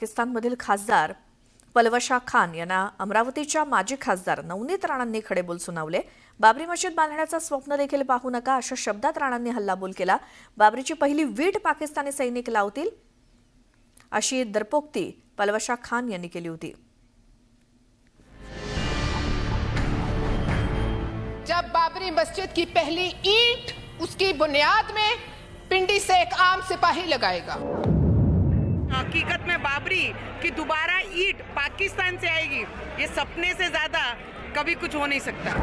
पाकिस्तानमधील खासदार पलवशा खान यांना अमरावतीच्या माजी खासदार नवनीत राणांनी खडेबोल सुनावले। बाबरी मशीद बांधण्याचं स्वप्न देखील पाहू नका अशा शब्दात राणांनी हल्लाबोल केला। बाबरीची पहिली वीट पाकिस्तानी सैनिक लावतील अशी दरपोक्ती पलवशा खान यांनी केली होती। जब बाबरी मस्जिद की पहली ईंट उसकी बुनियाद में पिंडी से एक आम सिपाही लगाएगा। हकीकत में बाबरी की दोबारा ईंट पाकिस्तान से आएगी, ये सपने से ज्यादा कभी कुछ हो नहीं सकता।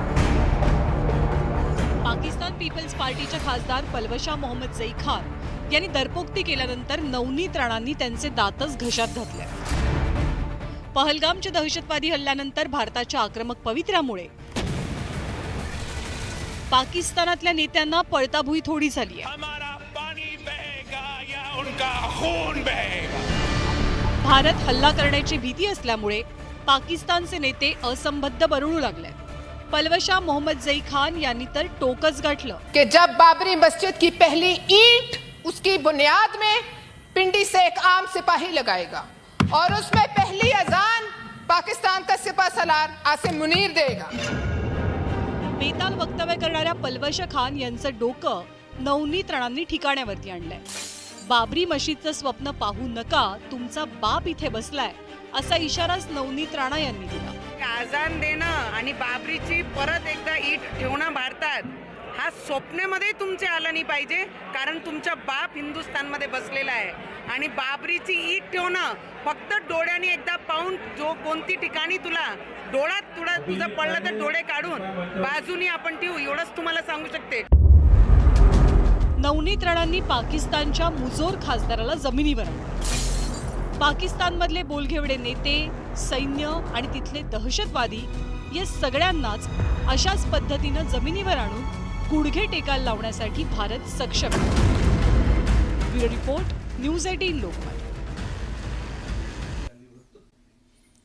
पाकिस्तान पीपल्स पार्टीच्या खासदार पलवशा मोहम्मद जई खान यांनी दरपोक्ती केल्यानंतर नवनीत राणांनी त्यांचे दातच घशात घातले। पहलगामच्या दहशतवादी हल्ल्यानंतर भारताच्या आक्रमक पवित्र्यामुळे पाकिस्तानातल्या नेत्यांना पळताभुई थोडी झाली आहे। हमारा पानी बहेगा या उनका खून बहेगा। भारत हल्ला करण्याची भीती असल्यामुळे पाकिस्तानचे नेते असंबद्ध बनू लागले। पलवशा मोहम्मद जई खान यांनी तर टोकच गाठलं कि जब बाबरी मस्जिद की पहली ईंट उसकी बुनियाद में पिंडी से एक आम सिपाही लगाएगा और उसमें पहली अजान पाकिस्तान का सिपह सलार आसिम मुनीर देगा। बेताल वक्तव्य करणाऱ्या पलवशा खान यांचं डोकं नवनीत राणांनी ठिकाण्यावरती आणलंय। बाबरी मशीदचं स्वप्न पाहू नका, तुमचा बाप इथे बसलाय असा इशाराच नवनीत राणा यांनी दिला। आजान देणं आणि बाबरीची परत एकदा ईट ठेवणं भारतात हा स्वप्नामध्ये तुमचे आलं नाही पाहिजे, कारण तुमचा बाप हिंदुस्थानमध्ये बसलेला आहे आणि बाबरीची ईट ठेवणं फक्त डोळ्याने एकदा पाहून जो कोणती ठिकाणी तुला डोळ्यात तुझं पडलं तर डोळे काढून बाजूनी आपण ठेवू, एवढंच तुम्हाला सांगू शकते। नवनीत राणांनी पाकिस्तानच्या मुजोर खासदाराला जमिनीवर आणलं। पाकिस्तानमधले बोलघेवडे नेते, सैन्य आणि तिथले दहशतवादी या सगळ्यांनाच अशाच पद्धतीनं जमिनीवर आणून गुडघे टेकायला लावण्यासाठी भारत सक्षम आहे। Bureau report, news 18 Lokmat.